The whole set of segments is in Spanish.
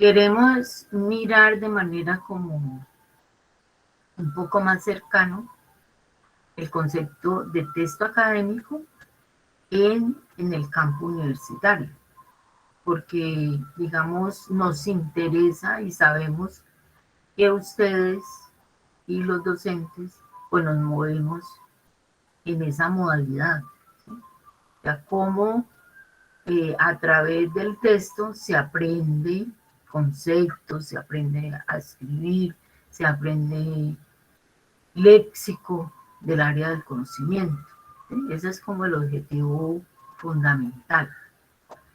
queremos mirar de manera como un poco más cercano el concepto de texto académico en el campo universitario, porque, digamos, nos interesa y sabemos que ustedes y los docentes, pues nos movemos en esa modalidad, ¿sí? O sea, cómo a través del texto se aprende conceptos, se aprende a escribir, se aprende léxico del área del conocimiento, ¿sí? Ese es como el objetivo fundamental.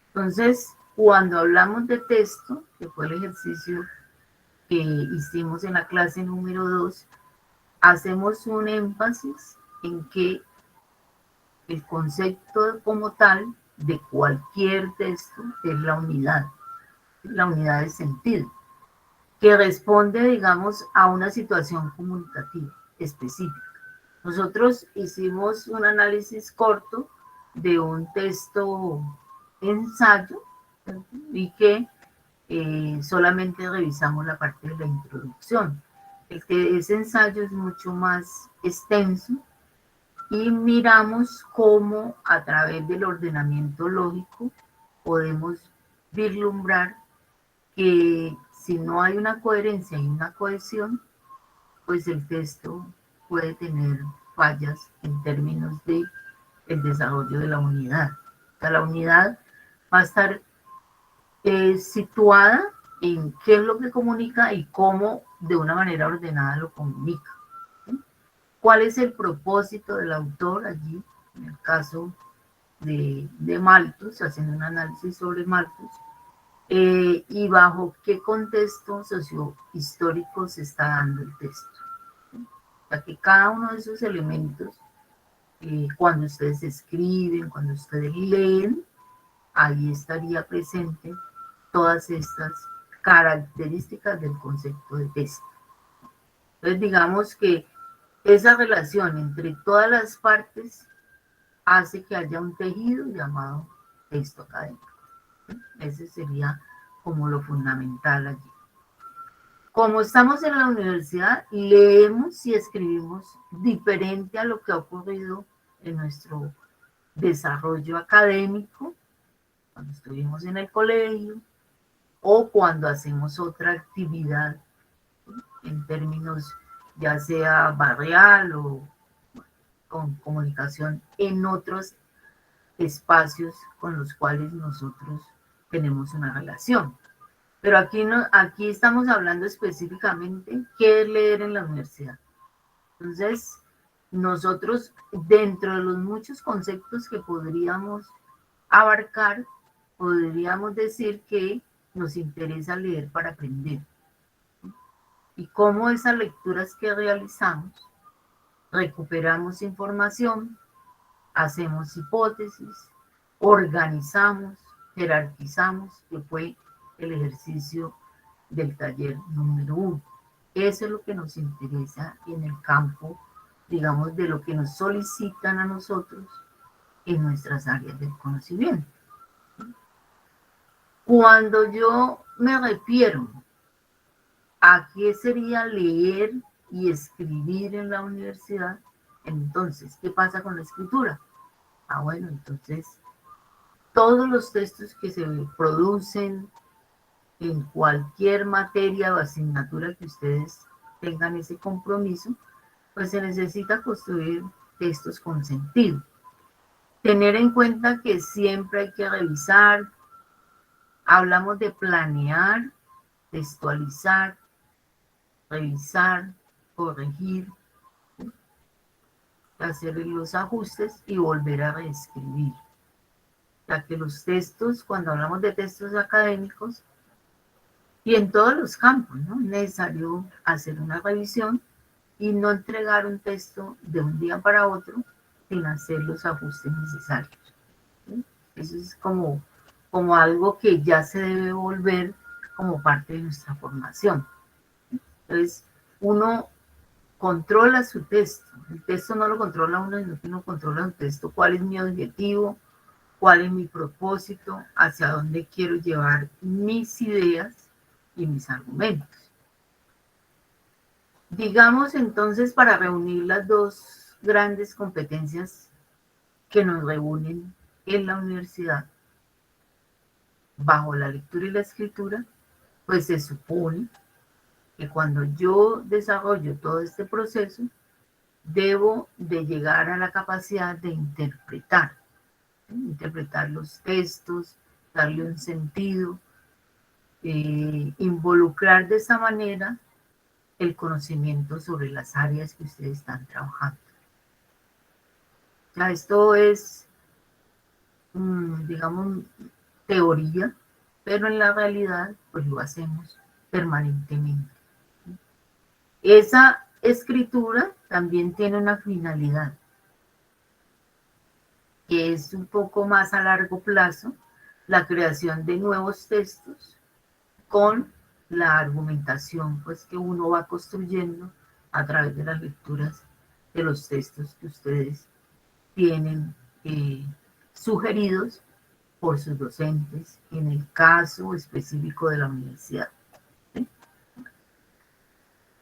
Entonces, cuando hablamos de texto, que fue el ejercicio que hicimos en la clase número 2, hacemos un énfasis en que el concepto como tal de cualquier texto es la unidad de sentido, que responde, digamos, a una situación comunicativa específica. Nosotros hicimos un análisis corto de un texto ensayo, ¿cierto? Y que solamente revisamos la parte de la introducción. El que ese ensayo es mucho más extenso y miramos cómo a través del ordenamiento lógico podemos vislumbrar que si no hay una coherencia y una cohesión, pues el texto puede tener fallas en términos de el desarrollo de la unidad. O sea, la unidad va a estar situada en qué es lo que comunica y cómo de una manera ordenada lo comunica, ¿sí? ¿Cuál es el propósito del autor allí? En el caso de Malthus, haciendo un análisis sobre Malthus, y bajo qué contexto sociohistórico se está dando el texto. O sea, que cada uno de esos elementos, cuando ustedes escriben, cuando ustedes leen, ahí estaría presente todas estas características del concepto de texto. Entonces, digamos que esa relación entre todas las partes hace que haya un tejido llamado texto académico. Ese sería como lo fundamental allí. Como estamos en la universidad, leemos y escribimos diferente a lo que ha ocurrido en nuestro desarrollo académico, cuando estuvimos en el colegio o cuando hacemos otra actividad en términos ya sea barrial o con comunicación en otros espacios con los cuales nosotros tenemos una relación. Pero aquí, no, aquí estamos hablando específicamente qué es leer en la universidad. Entonces, nosotros, dentro de los muchos conceptos que podríamos abarcar, podríamos decir que nos interesa leer para aprender. Y cómo esas lecturas que realizamos, recuperamos información, hacemos hipótesis, organizamos, jerarquizamos, que fue el ejercicio del taller número 1. Eso es lo que nos interesa en el campo, digamos, de lo que nos solicitan a nosotros en nuestras áreas del conocimiento. Cuando yo me refiero a qué sería leer y escribir en la universidad, entonces, ¿qué pasa con la escritura? Bueno, entonces, todos los textos que se producen en cualquier materia o asignatura que ustedes tengan ese compromiso, pues se necesita construir textos con sentido. Tener en cuenta que siempre hay que revisar, hablamos de planear, textualizar, revisar, corregir, hacer los ajustes y volver a reescribir. Ya que los textos, cuando hablamos de textos académicos, y en todos los campos, ¿no? Es necesario hacer una revisión y no entregar un texto de un día para otro sin hacer los ajustes necesarios, ¿sí? Eso es como algo que ya se debe volver como parte de nuestra formación. Entonces, uno controla su texto. El texto no lo controla uno, sino que uno controla su texto. ¿Cuál es mi objetivo? ¿Cuál es mi propósito? ¿Hacia dónde quiero llevar mis ideas? y mis argumentos. Digamos entonces, para reunir las dos grandes competencias que nos reúnen en la universidad, bajo la lectura y la escritura, pues se supone que cuando yo desarrollo todo este proceso, debo de llegar a la capacidad de interpretar, ¿sí? Interpretar los textos, darle un sentido, involucrar de esa manera el conocimiento sobre las áreas que ustedes están trabajando. O sea, esto es, digamos, teoría, pero en la realidad, pues lo hacemos permanentemente. Esa escritura también tiene una finalidad, que es un poco más a largo plazo, la creación de nuevos textos con la argumentación pues, que uno va construyendo a través de las lecturas de los textos que ustedes tienen sugeridos por sus docentes en el caso específico de la universidad. ¿Sí?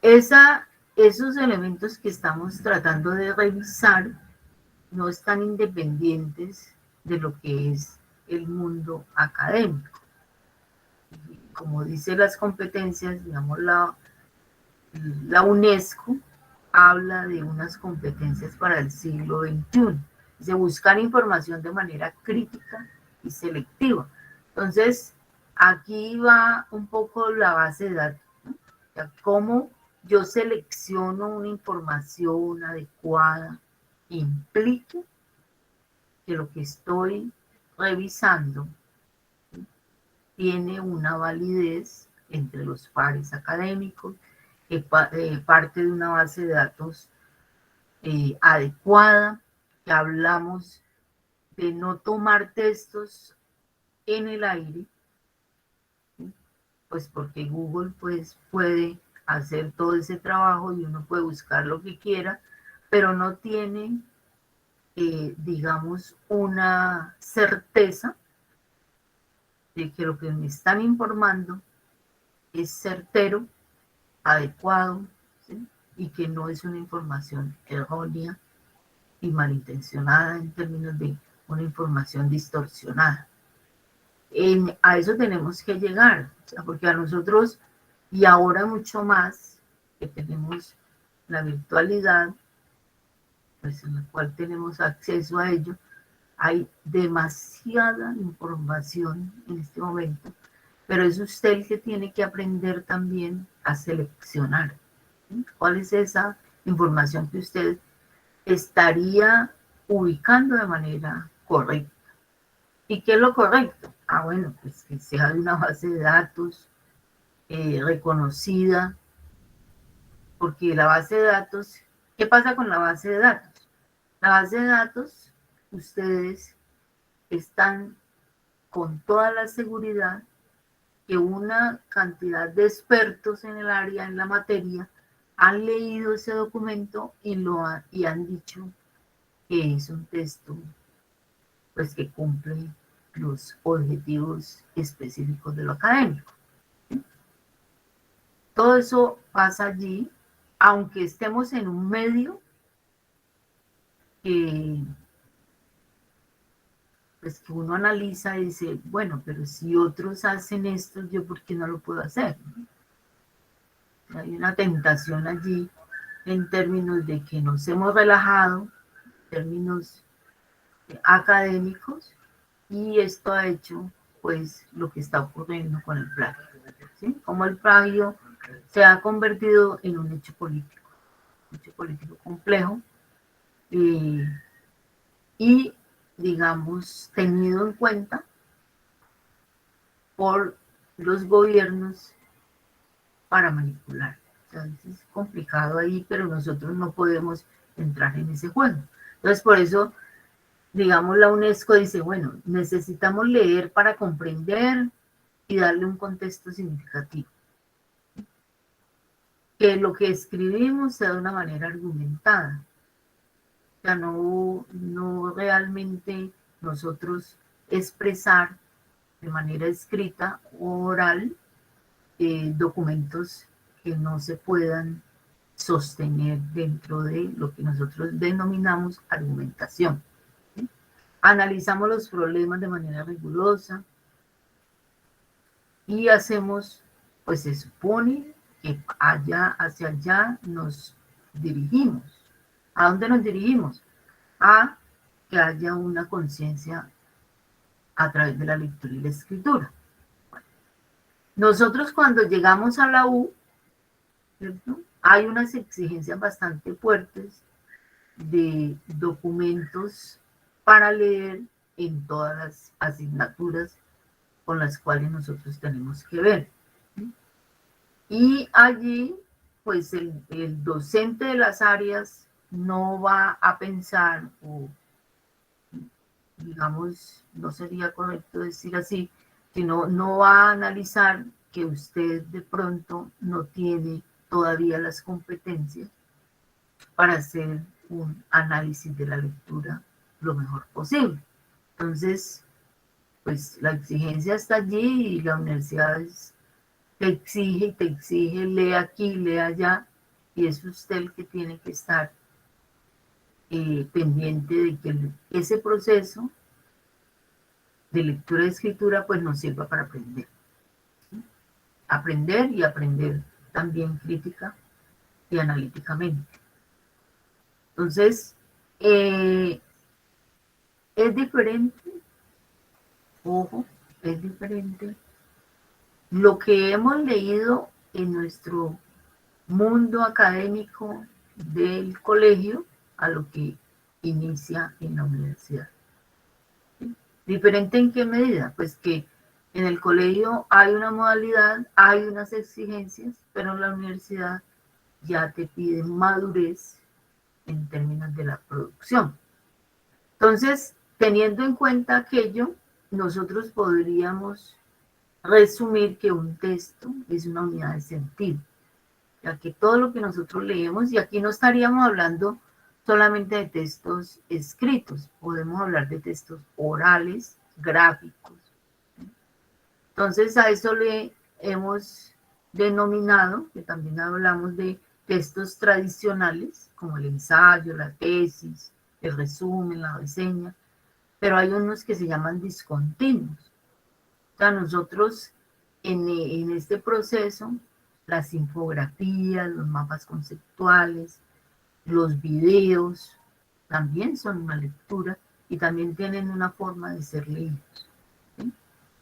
Esos elementos que estamos tratando de revisar no están independientes de lo que es el mundo académico. Como dice las competencias, digamos, la UNESCO habla de unas competencias para el siglo XXI, de buscar información de manera crítica y selectiva. Entonces, aquí va un poco la base de datos, ¿no? O sea, cómo yo selecciono una información adecuada que implique que lo que estoy revisando tiene una validez entre los pares académicos, que parte de una base de datos adecuada, que hablamos de no tomar textos en el aire, ¿sí? Pues porque Google pues, puede hacer todo ese trabajo y uno puede buscar lo que quiera, pero no tiene, digamos, una certeza de que lo que me están informando es certero, adecuado, ¿sí? Y que no es una información errónea y malintencionada en términos de una información distorsionada. A eso tenemos que llegar, o sea, porque a nosotros, y ahora mucho más, que tenemos la virtualidad, pues en la cual tenemos acceso a ello, hay demasiada información en este momento, pero es usted el que tiene que aprender también a seleccionar, ¿sí? ¿Cuál es esa información que usted estaría ubicando de manera correcta? ¿Y qué es lo correcto? Bueno, pues que sea de una base de datos reconocida, porque la base de datos, ¿qué pasa con la base de datos? La base de datos, ustedes están con toda la seguridad que una cantidad de expertos en el área, en la materia, han leído ese documento y han dicho que es un texto pues, que cumple los objetivos específicos de lo académico. Todo eso pasa allí, aunque estemos en un medio que, pues, que uno analiza y dice, bueno, pero si otros hacen esto, ¿yo por qué no lo puedo hacer? Hay una tentación allí en términos de que nos hemos relajado, en términos académicos, y esto ha hecho pues lo que está ocurriendo con el plagio, ¿sí? Como el plagio se ha convertido en un hecho político complejo, y digamos tenido en cuenta por los gobiernos para manipular. Entonces es complicado ahí, pero nosotros no podemos entrar en ese juego. Entonces por eso, digamos, la UNESCO dice, bueno, necesitamos leer para comprender y darle un contexto significativo. Que lo que escribimos sea de una manera argumentada. O sea, no realmente nosotros expresar de manera escrita o oral documentos que no se puedan sostener dentro de lo que nosotros denominamos argumentación. ¿Sí? Analizamos los problemas de manera rigurosa y hacemos, pues se supone que hacia allá nos dirigimos. ¿A dónde nos dirigimos? A que haya una conciencia a través de la lectura y la escritura. Nosotros cuando llegamos a la U, ¿cierto? Hay unas exigencias bastante fuertes de documentos para leer en todas las asignaturas con las cuales nosotros tenemos que ver. ¿Sí? Y allí, pues el docente de las áreas no va a pensar, o digamos, no sería correcto decir así, sino no va a analizar que usted de pronto no tiene todavía las competencias para hacer un análisis de la lectura lo mejor posible. Entonces, pues la exigencia está allí y la universidad te exige y te exige, lee aquí, lee allá, y es usted el que tiene que estar pendiente de que ese proceso de lectura y escritura pues nos sirva para aprender. ¿Sí? Aprender y aprender también crítica y analíticamente. Entonces, es diferente, ojo, es diferente lo que hemos leído en nuestro mundo académico del colegio a lo que inicia en la universidad. ¿Sí? ¿Diferente en qué medida? Pues que en el colegio hay una modalidad, hay unas exigencias, pero en la universidad ya te piden madurez en términos de la producción. Entonces, teniendo en cuenta aquello, nosotros podríamos resumir que un texto es una unidad de sentido, ya que todo lo que nosotros leemos, y aquí no estaríamos hablando solamente de textos escritos, podemos hablar de textos orales, gráficos. Entonces a eso le hemos denominado, que también hablamos de textos tradicionales, como el ensayo, la tesis, el resumen, la reseña, pero hay unos que se llaman discontinuos. O sea, nosotros en este proceso, las infografías, los mapas conceptuales, los videos, también son una lectura y también tienen una forma de ser leídos. ¿Sí?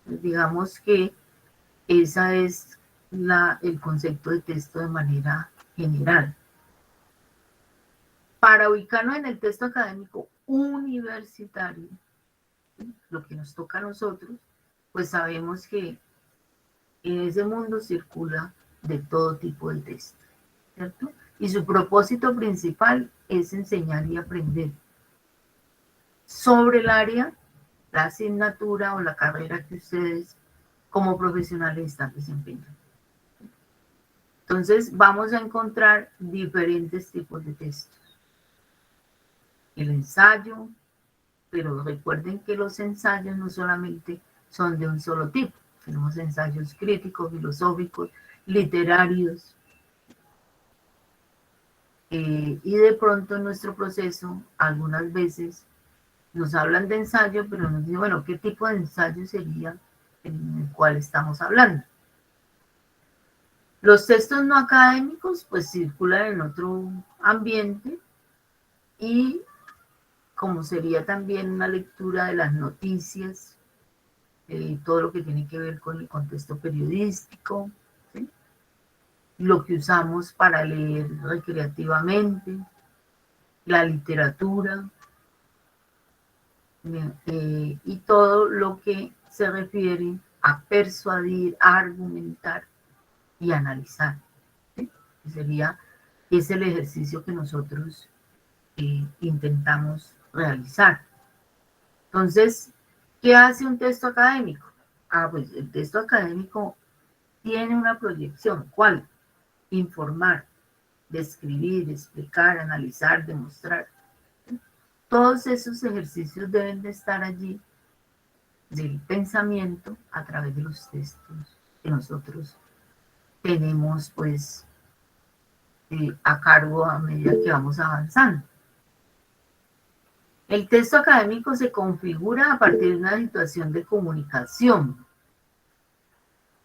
Pues digamos que ese es el concepto de texto de manera general. Para ubicarnos en el texto académico universitario, ¿sí? Lo que nos toca a nosotros, pues sabemos que en ese mundo circula de todo tipo de texto, ¿cierto? Y su propósito principal es enseñar y aprender sobre el área, la asignatura o la carrera que ustedes como profesionales están desempeñando. Entonces vamos a encontrar diferentes tipos de textos. El ensayo, pero recuerden que los ensayos no solamente son de un solo tipo. Tenemos ensayos críticos, filosóficos, literarios, y de pronto en nuestro proceso, algunas veces nos hablan de ensayo, pero nos dicen, bueno, ¿qué tipo de ensayo sería en el cual estamos hablando? Los textos no académicos, pues circulan en otro ambiente y como sería también una lectura de las noticias, todo lo que tiene que ver con el contexto periodístico, ¿sí? Lo que usamos para leer recreativamente, la literatura, y todo lo que se refiere a persuadir, a argumentar y analizar. ¿Sí? Sería, es el ejercicio que nosotros intentamos realizar. Entonces, ¿qué hace un texto académico? Ah, pues el texto académico tiene una proyección. ¿Cuál? Informar, describir, explicar, analizar, demostrar. Todos esos ejercicios deben de estar allí del pensamiento a través de los textos que nosotros tenemos pues a cargo a medida que vamos avanzando. El texto académico se configura a partir de una situación de comunicación.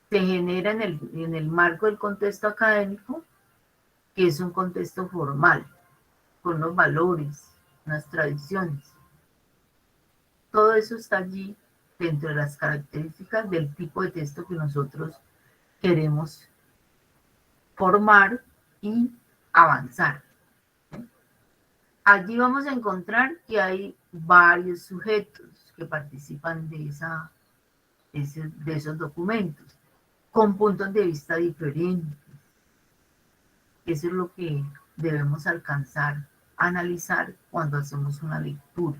Se genera en el marco del contexto académico, que es un contexto formal, con unos valores, unas tradiciones. Todo eso está allí dentro de las características del tipo de texto que nosotros queremos formar y avanzar. Allí vamos a encontrar que hay varios sujetos que participan de esos documentos, con puntos de vista diferentes. Eso es lo que debemos alcanzar, analizar cuando hacemos una lectura.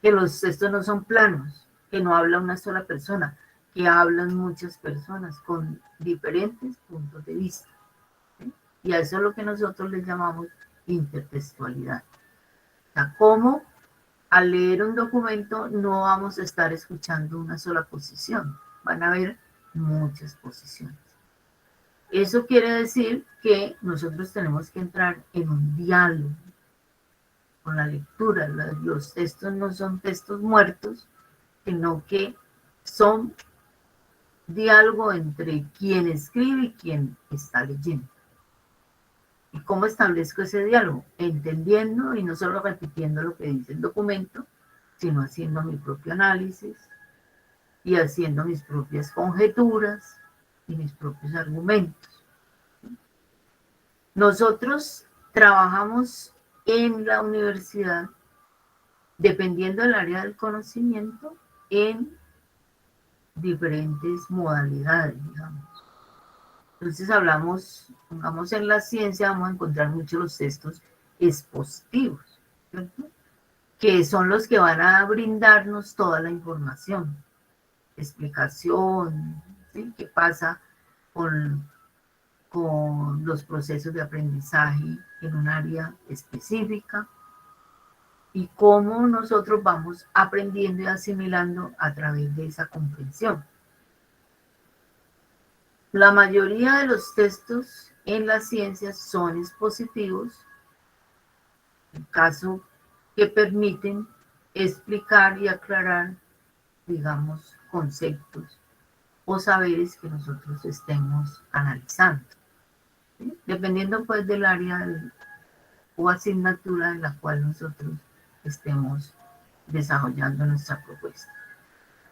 Que los textos no son planos, que no habla una sola persona, que hablan muchas personas con diferentes puntos de vista. ¿Sí? Y a eso es lo que nosotros les llamamos intertextualidad. O sea, cómo al leer un documento no vamos a estar escuchando una sola posición, van a haber muchas posiciones. Eso quiere decir que nosotros tenemos que entrar en un diálogo con la lectura. Los textos no son textos muertos, sino que son diálogo entre quien escribe y quien está leyendo. ¿Y cómo establezco ese diálogo? Entendiendo y no solo repitiendo lo que dice el documento, sino haciendo mi propio análisis y haciendo mis propias conjeturas y mis propios argumentos. Nosotros trabajamos en la universidad, dependiendo del área del conocimiento, en diferentes modalidades, digamos. Entonces pongamos en la ciencia, vamos a encontrar muchos los textos expositivos, ¿cierto? Que son los que van a brindarnos toda la información, explicación, ¿sí? ¿Qué pasa con los procesos de aprendizaje en un área específica? Y cómo nosotros vamos aprendiendo y asimilando a través de esa comprensión. La mayoría de los textos en las ciencias son expositivos, en caso que permiten explicar y aclarar, digamos, conceptos o saberes que nosotros estemos analizando, ¿sí? Dependiendo pues del área o asignatura en la cual nosotros estemos desarrollando nuestra propuesta.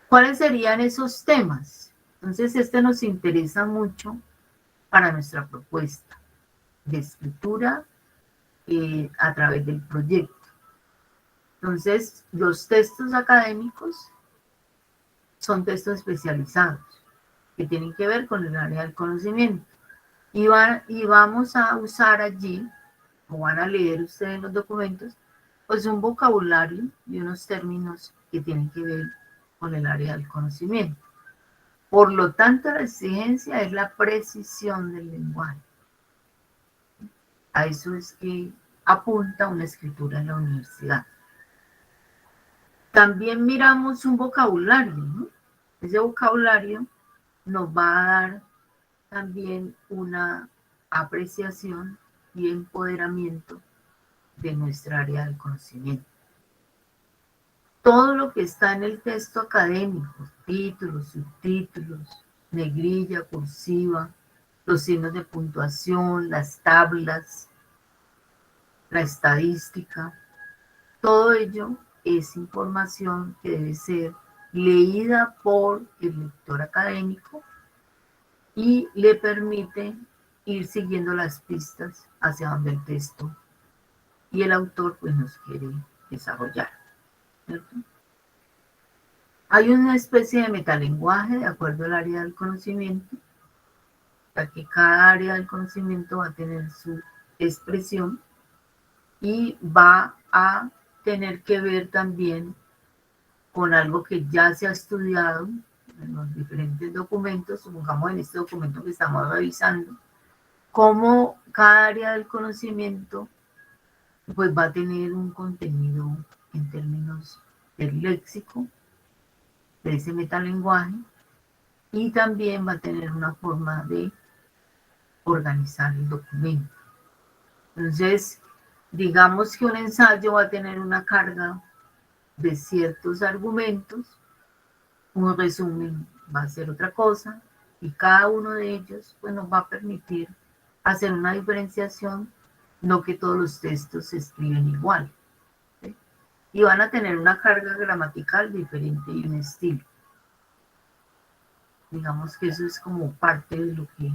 ¿Cuáles serían esos temas? Entonces, este nos interesa mucho para nuestra propuesta de escritura a través del proyecto. Entonces, los textos académicos son textos especializados que tienen que ver con el área del conocimiento. Y vamos a usar allí, o van a leer ustedes en los documentos, pues un vocabulario y unos términos que tienen que ver con el área del conocimiento. Por lo tanto, la exigencia es la precisión del lenguaje. A eso es que apunta una escritura en la universidad. También miramos un vocabulario, ¿no? Ese vocabulario nos va a dar también una apreciación y empoderamiento de nuestra área del conocimiento. Todo lo que está en el texto académico, títulos, subtítulos, negrilla, cursiva, los signos de puntuación, las tablas, la estadística, todo ello es información que debe ser leída por el lector académico y le permite ir siguiendo las pistas hacia donde el texto y el autor pues nos quiere desarrollar, ¿cierto? Hay una especie de metalenguaje de acuerdo al área del conocimiento, ya que cada área del conocimiento va a tener su expresión y va a tener que ver también con algo que ya se ha estudiado en los diferentes documentos, supongamos en este documento que estamos revisando, cómo cada área del conocimiento pues va a tener un contenido en términos del léxico, de ese metalenguaje, y también va a tener una forma de organizar el documento. Entonces, digamos que un ensayo va a tener una carga de ciertos argumentos, un resumen va a ser otra cosa, y cada uno de ellos pues, nos va a permitir hacer una diferenciación, no que todos los textos se escriben igual, ¿sí? Y van a tener una carga gramatical diferente y un estilo. Digamos que eso es como parte de lo que...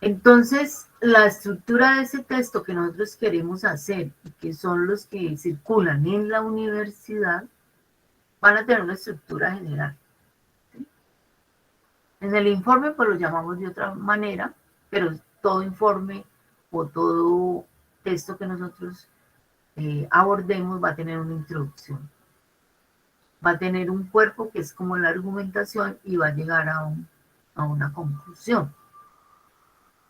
Entonces, la estructura de ese texto que nosotros queremos hacer, y que son los que circulan en la universidad, van a tener una estructura general. ¿Sí? En el informe, pues lo llamamos de otra manera, pero todo informe o todo texto que nosotros abordemos va a tener una introducción. Va a tener un cuerpo que es como la argumentación y va a llegar a una conclusión.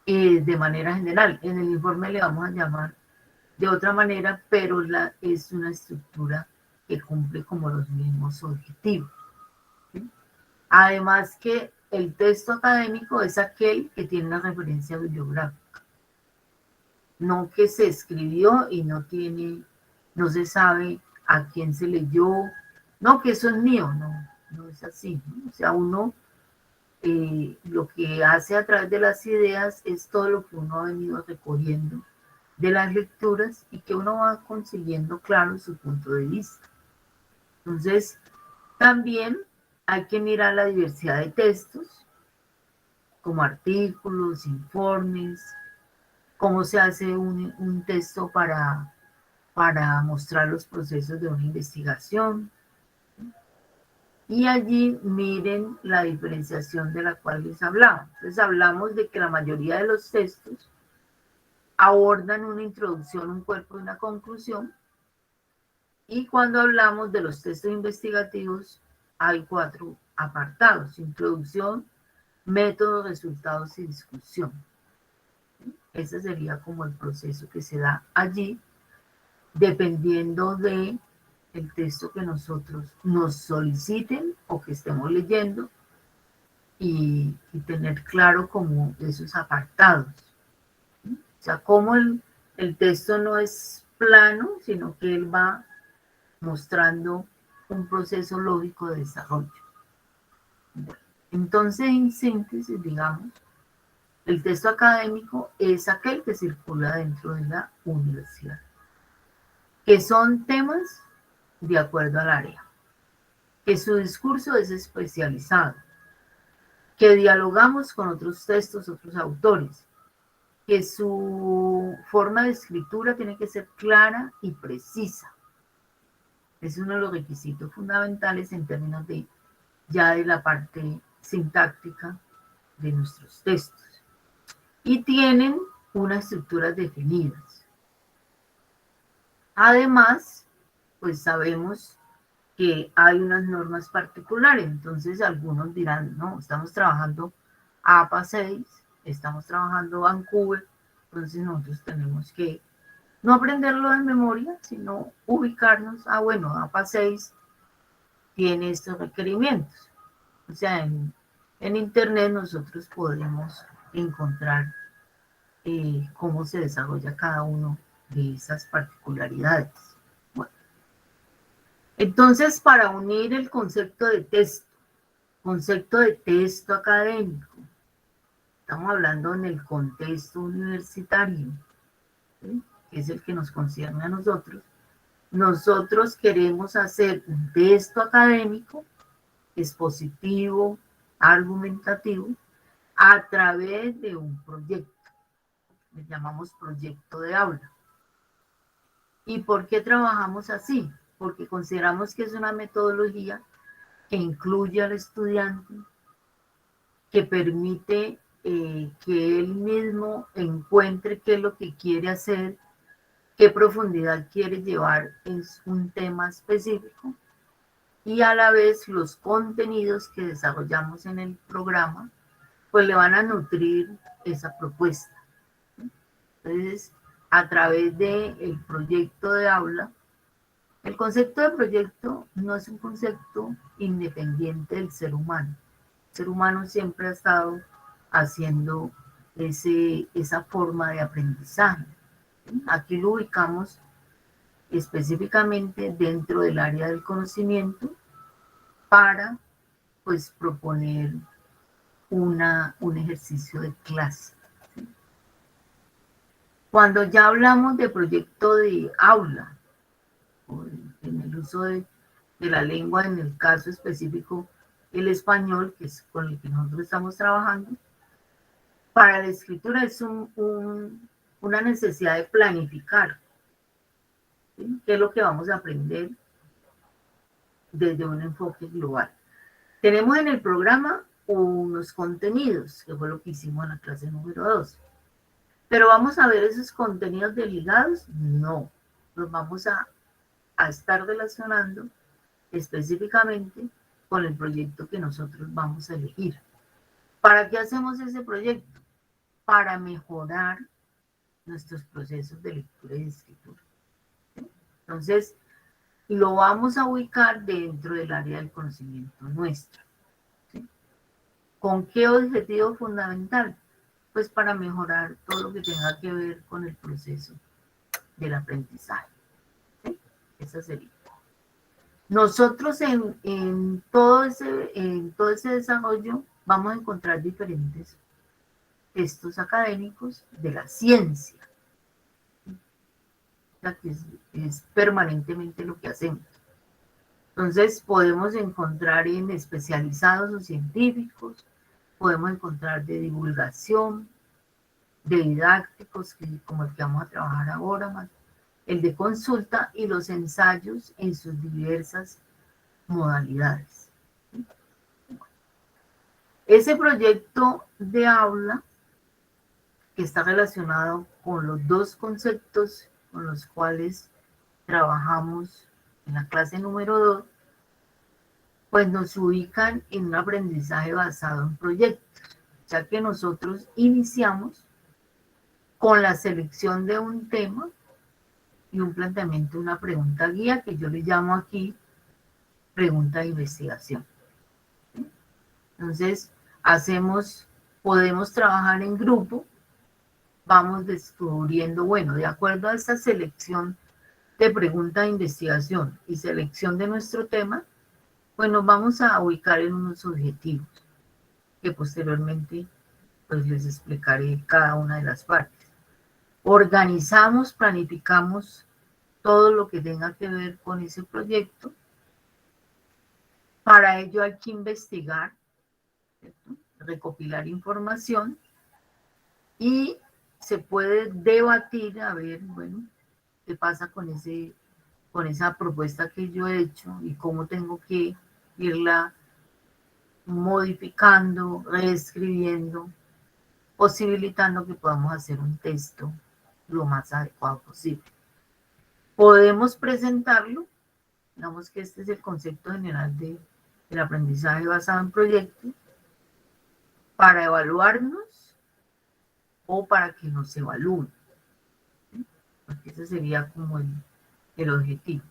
De manera general, en el informe le vamos a llamar de otra manera, pero es una estructura que cumple como los mismos objetivos. ¿Sí? Además que el texto académico es aquel que tiene una referencia bibliográfica, no que se escribió y no se sabe a quién se leyó, no que eso es mío, no es así, ¿no? O sea, uno lo que hace a través de las ideas es todo lo que uno ha venido recogiendo de las lecturas y que uno va consiguiendo claro su punto de vista. Entonces, también hay que mirar la diversidad de textos, como artículos, informes, cómo se hace un texto para mostrar los procesos de una investigación. Y allí miren la diferenciación de la cual les hablaba. Entonces hablamos de que la mayoría de los textos abordan una introducción, un cuerpo y una conclusión. Y cuando hablamos de los textos investigativos, hay 4 apartados: introducción, método, resultados y discusión. Ese sería como el proceso que se da allí, dependiendo de el texto que nosotros nos soliciten o que estemos leyendo y tener claro como esos apartados. ¿Sí? O sea, como el texto no es plano, sino que él va mostrando un proceso lógico de desarrollo. Entonces, en síntesis, digamos, el texto académico es aquel que circula dentro de la universidad, que son temas de acuerdo al área, que su discurso es especializado, que dialogamos con otros textos, otros autores, que su forma de escritura tiene que ser clara y precisa. Es uno de los requisitos fundamentales en términos de ya de la parte sintáctica de nuestros textos. Y tienen unas estructuras definidas. Además, pues sabemos que hay unas normas particulares, entonces algunos dirán, no, estamos trabajando APA 6, estamos trabajando Vancouver, entonces nosotros tenemos que no aprenderlo de memoria, sino ubicarnos, bueno, APA 6 tiene estos requerimientos. O sea, en internet nosotros podemos encontrar cómo se desarrolla cada uno de esas particularidades. Bueno, entonces, para unir el concepto de texto académico, estamos hablando en el contexto universitario, ¿sí? Que es el que nos concierne a nosotros. Nosotros queremos hacer un texto académico, expositivo, argumentativo, a través de un proyecto. Le llamamos proyecto de aula. ¿Y por qué trabajamos así? Porque consideramos que es una metodología que incluye al estudiante, que permite que él mismo encuentre qué es lo que quiere hacer, qué profundidad quiere llevar en un tema específico, y a la vez los contenidos que desarrollamos en el programa, pues le van a nutrir esa propuesta. Entonces, a través del proyecto de aula, el concepto de proyecto no es un concepto independiente del ser humano. El ser humano siempre ha estado haciendo esa forma de aprendizaje. Aquí lo ubicamos específicamente dentro del área del conocimiento para pues proponer un ejercicio de clase. Cuando ya hablamos de proyecto de aula, o en el uso de la lengua, en el caso específico el español, que es con el que nosotros estamos trabajando, para la escritura es una necesidad de planificar, ¿sí? ¿Qué es lo que vamos a aprender desde un enfoque global? Tenemos en el programa unos contenidos, que fue lo que hicimos en la clase número 2. ¿Pero vamos a ver esos contenidos desligados? No. Los vamos a estar relacionando específicamente con el proyecto que nosotros vamos a elegir. ¿Para qué hacemos ese proyecto? Para mejorar nuestros procesos de lectura y de escritura. ¿Sí? Entonces, lo vamos a ubicar dentro del área del conocimiento nuestro. ¿Sí? ¿Con qué objetivo fundamental? Pues para mejorar todo lo que tenga que ver con el proceso del aprendizaje. ¿Sí? Esa sería. Nosotros en todo ese desarrollo vamos a encontrar diferentes textos académicos de la ciencia, que es permanentemente lo que hacemos. Entonces podemos encontrar en especializados o científicos, podemos encontrar de divulgación, de didácticos, como el que vamos a trabajar ahora, el de consulta y los ensayos en sus diversas modalidades. Ese proyecto de aula que está relacionado con los dos conceptos con los cuales trabajamos en la clase número 2, pues nos ubican en un aprendizaje basado en proyectos, ya que nosotros iniciamos con la selección de un tema y un planteamiento de una pregunta guía que yo le llamo aquí pregunta de investigación. Entonces, podemos trabajar en grupo, vamos descubriendo, bueno, de acuerdo a esta selección de pregunta de investigación y selección de nuestro tema, pues nos vamos a ubicar en unos objetivos que posteriormente pues les explicaré cada una de las partes. Organizamos, planificamos todo lo que tenga que ver con ese proyecto. Para ello hay que investigar, ¿cierto? Recopilar información y se puede debatir a ver, bueno, qué pasa con esa propuesta que yo he hecho y cómo tengo que irla modificando, reescribiendo, posibilitando que podamos hacer un texto lo más adecuado posible. Podemos presentarlo, digamos que este es el concepto general del aprendizaje basado en proyectos, para evaluarnos o para que nos evalúen. ¿Sí? Porque ese sería como el objetivo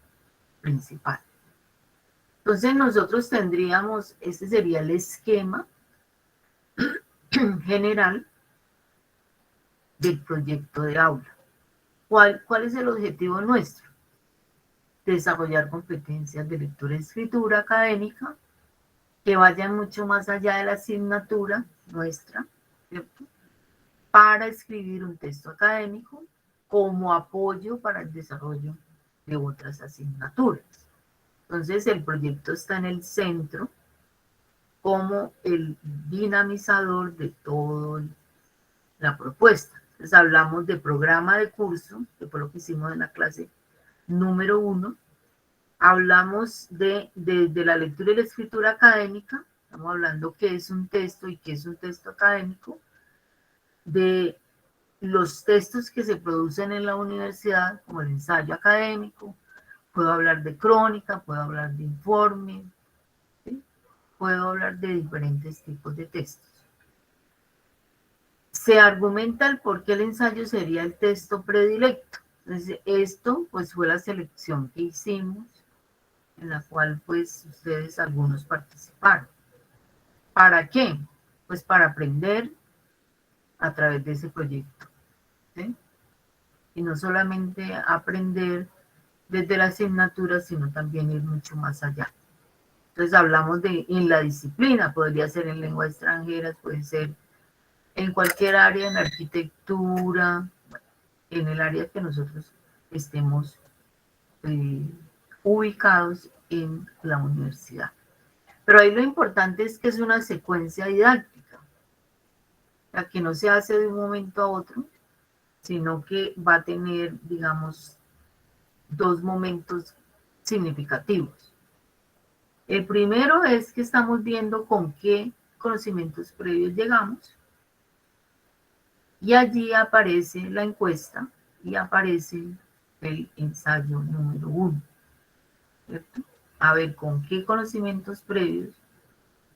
principal. Entonces nosotros tendríamos, este sería el esquema general del proyecto de aula. ¿Cuál es el objetivo nuestro? Desarrollar competencias de lectura y escritura académica que vayan mucho más allá de la asignatura nuestra, ¿cierto? Para escribir un texto académico como apoyo para el desarrollo de otras asignaturas. Entonces el proyecto está en el centro como el dinamizador de toda la propuesta. Entonces hablamos de programa de curso, que fue lo que hicimos en la clase número 1. Hablamos de la lectura y la escritura académica, estamos hablando qué es un texto y qué es un texto académico, de los textos que se producen en la universidad, como el ensayo académico, puedo hablar de crónica, puedo hablar de informe, ¿sí? Puedo hablar de diferentes tipos de textos. Se argumenta el por qué el ensayo sería el texto predilecto. Entonces, esto pues fue la selección que hicimos, en la cual pues ustedes algunos participaron. ¿Para qué? Pues para aprender a través de ese proyecto, ¿sí? Y no solamente aprender desde la asignatura, sino también ir mucho más allá. Entonces hablamos de en la disciplina, podría ser en lenguas extranjeras, puede ser en cualquier área, en arquitectura, en el área que nosotros estemos eh, ubicados en la universidad. Pero ahí lo importante es que es una secuencia didáctica, la que no se hace de un momento a otro, sino que va a tener, digamos, dos momentos significativos. El primero es que estamos viendo con qué conocimientos previos llegamos y allí aparece la encuesta y aparece el ensayo número 1, ¿cierto? A ver con qué conocimientos previos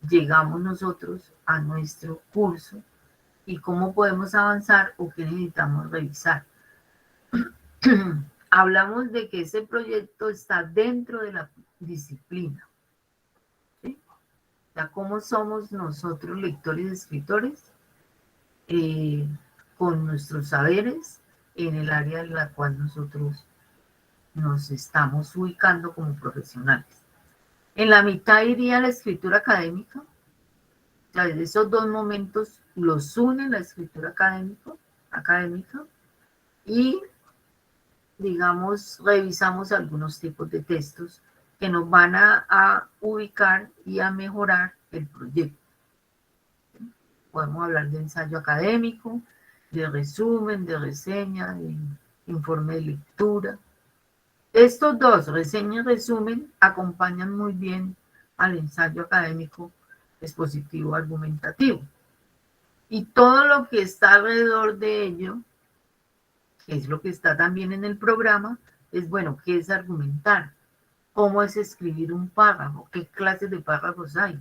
llegamos nosotros a nuestro curso y cómo podemos avanzar o qué necesitamos revisar. Hablamos de que ese proyecto está dentro de la disciplina, ¿sí? O sea, cómo somos nosotros lectores y escritores eh, con nuestros saberes en el área en la cual nosotros nos estamos ubicando como profesionales. En la mitad iría la escritura académica, o sea, esos dos momentos los une la escritura académica y, digamos, revisamos algunos tipos de textos que nos van a ubicar y a mejorar el proyecto. Podemos hablar de ensayo académico, de resumen, de reseña, de informe de lectura. Estos dos, reseña y resumen, acompañan muy bien al ensayo académico expositivo argumentativo. Y todo lo que está alrededor de ello, que es lo que está también en el programa, es bueno, ¿qué es argumentar? ¿Cómo es escribir un párrafo? ¿Qué clases de párrafos hay?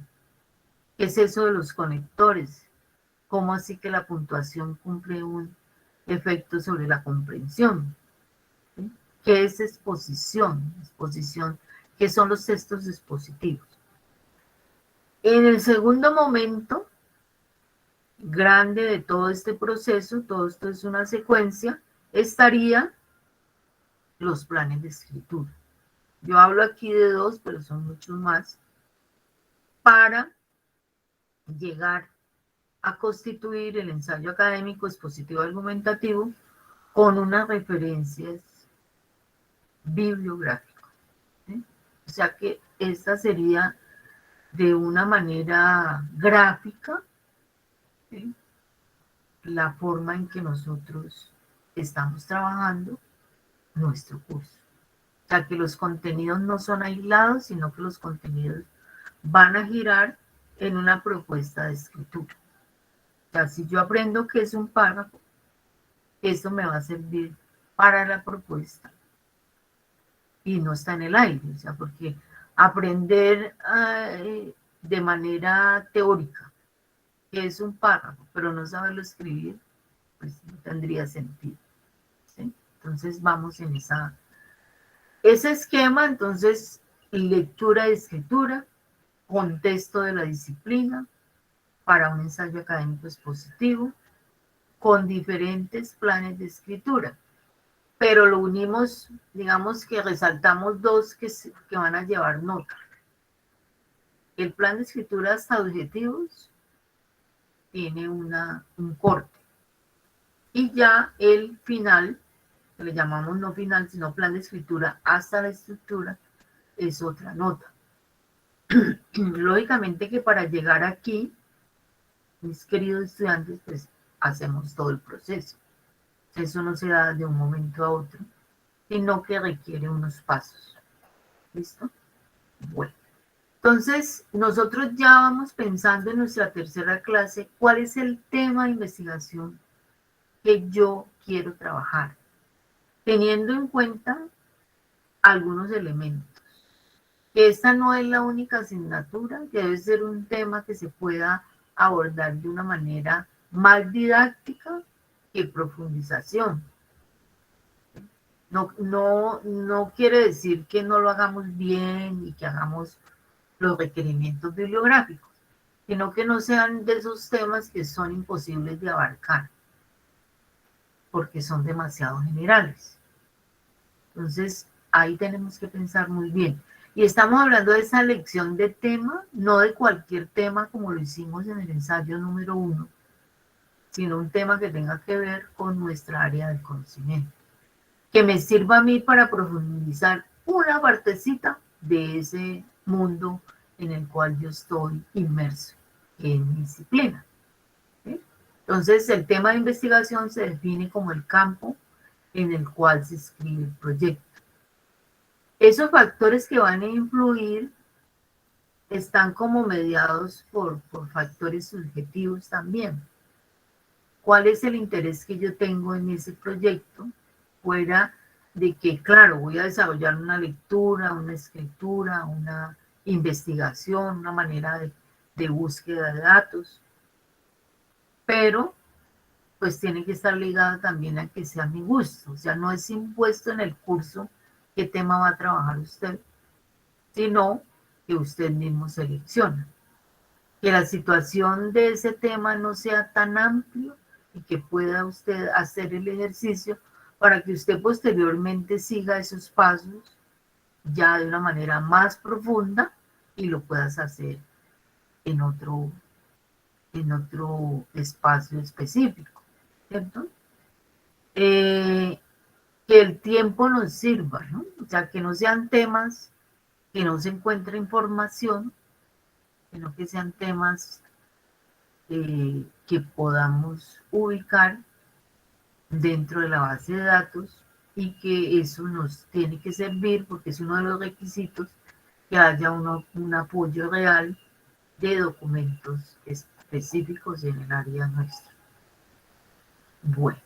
¿Qué es eso de los conectores? ¿Cómo así que la puntuación cumple un efecto sobre la comprensión? ¿Sí? ¿Qué es exposición? Exposición, ¿qué son los textos expositivos? En el segundo momento grande de todo este proceso, todo esto es una secuencia, estaría los planes de escritura. Yo hablo aquí de dos, pero son muchos más, para llegar a constituir el ensayo académico expositivo argumentativo con unas referencias bibliográficas, ¿sí? O sea que esta sería de una manera gráfica, ¿sí? La forma en que nosotros estamos trabajando nuestro curso. O sea, que los contenidos no son aislados, sino que los contenidos van a girar en una propuesta de escritura. O sea, si yo aprendo qué es un párrafo, eso me va a servir para la propuesta y no está en el aire. O sea, porque aprender de manera teórica qué es un párrafo, pero no saberlo escribir, pues no tendría sentido, ¿sí? Entonces vamos en ese esquema, entonces lectura y escritura, contexto de la disciplina para un ensayo académico expositivo, con diferentes planes de escritura, pero lo unimos, digamos que resaltamos dos que van a llevar nota. El plan de escritura hasta objetivos tiene un corte y ya el final, que le llamamos no final, sino plan de escritura hasta la estructura, es otra nota. Lógicamente que para llegar aquí, mis queridos estudiantes, pues hacemos todo el proceso. Eso no se da de un momento a otro, sino que requiere unos pasos. ¿Listo? Bueno. Entonces, nosotros ya vamos pensando en nuestra tercera clase, ¿cuál es el tema de investigación que yo quiero trabajar? Teniendo en cuenta algunos elementos. Esta no es la única asignatura, que debe ser un tema que se pueda abordar de una manera más didáctica que profundización. No quiere decir que no lo hagamos bien y que hagamos los requerimientos bibliográficos, sino que no sean de esos temas que son imposibles de abarcar. porque son demasiado generales. Entonces, ahí tenemos que pensar muy bien. Y estamos hablando de esa elección de tema, no de cualquier tema como lo hicimos en el ensayo número 1, sino un tema que tenga que ver con nuestra área de conocimiento, que me sirva a mí para profundizar una partecita de ese mundo en el cual yo estoy inmerso en mi disciplina. ¿Sí? Entonces, el tema de investigación se define como el campo en el cual se escribe el proyecto. Esos factores que van a influir están como mediados por factores subjetivos también. ¿Cuál es el interés que yo tengo en ese proyecto? Fuera de que, claro, voy a desarrollar una lectura, una escritura, una investigación, una manera de búsqueda de datos, pero pues tiene que estar ligada también a que sea mi gusto, o sea, no es impuesto en el curso qué tema va a trabajar usted, sino que usted mismo selecciona. Que la situación de ese tema no sea tan amplio y que pueda usted hacer el ejercicio para que usted posteriormente siga esos pasos ya de una manera más profunda y lo puedas hacer en otro espacio específico, ¿cierto? Que el tiempo nos sirva, ¿no? O sea, que no sean temas que no se encuentre información, sino que sean temas que podamos ubicar dentro de la base de datos y que eso nos tiene que servir porque es uno de los requisitos que haya un apoyo real de documentos específicos en el área nuestra. Bueno,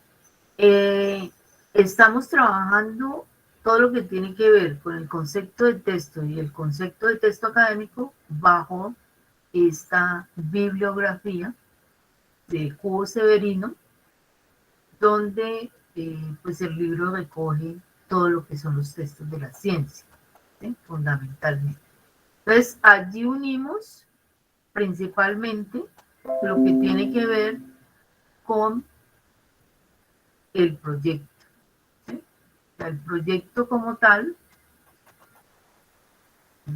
estamos trabajando todo lo que tiene que ver con el concepto de texto y el concepto de texto académico bajo esta bibliografía de Cubo Severino, donde pues el libro recoge todo lo que son los textos de la ciencia, ¿sí? Fundamentalmente. Entonces, allí unimos principalmente lo que tiene que ver con el proyecto. ¿Sí? O sea, el proyecto como tal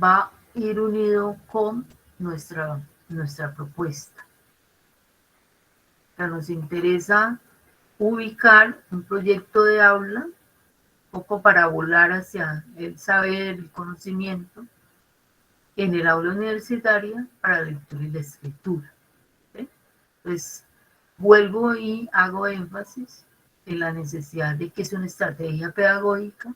va a ir unido con nuestra propuesta. O sea, nos interesa ubicar un proyecto de aula, un poco para volar hacia el saber, el conocimiento, en el aula universitaria para la lectura y la escritura. ¿Sí? Pues vuelvo y hago énfasis en la necesidad de que es una estrategia pedagógica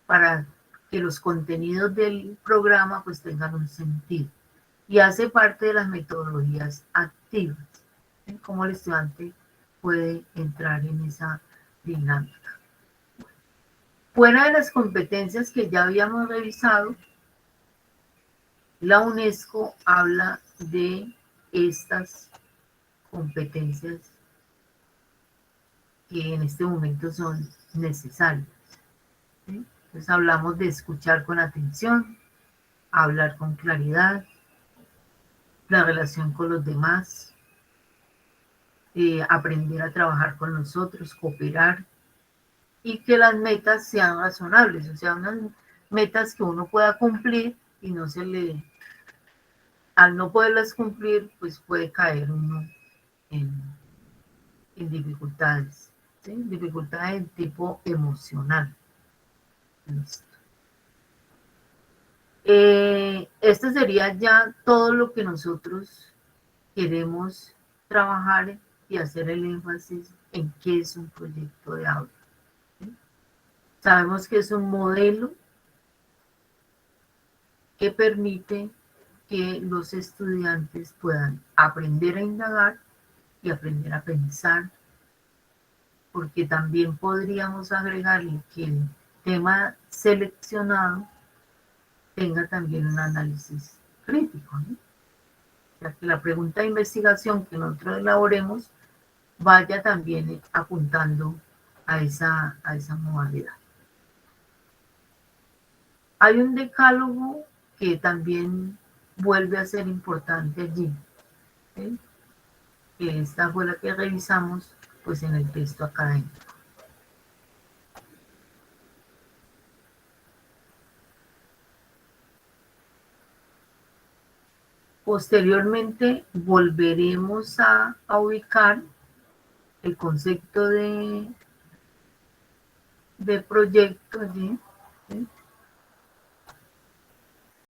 para que los contenidos del programa pues tengan un sentido y hace parte de las metodologías activas, ¿sí? Cómo el estudiante puede entrar en esa dinámica. Fuera de las competencias que ya habíamos revisado, la UNESCO habla de estas competencias que en este momento son necesarias. ¿Sí? Entonces hablamos de escuchar con atención, hablar con claridad, la relación con los demás, aprender a trabajar con nosotros, cooperar y que las metas sean razonables, o sea, unas metas que uno pueda cumplir y no se le, al no poderlas cumplir, pues puede caer uno en, en dificultades, ¿sí? Dificultades de tipo emocional. Listo. Esto sería ya todo lo que nosotros queremos trabajar y hacer el énfasis en qué es un proyecto de aula. ¿Sí? Sabemos que es un modelo que permite que los estudiantes puedan aprender a indagar y aprender a pensar, porque también podríamos agregarle que el tema seleccionado tenga también un análisis crítico, ¿no? O sea, que la pregunta de investigación que nosotros elaboremos vaya también apuntando a esa modalidad. Hay un decálogo que también vuelve a ser importante allí, ¿sí? Que esta fue la que revisamos pues en el texto académico. Posteriormente volveremos a ubicar el concepto de proyecto allí, ¿sí?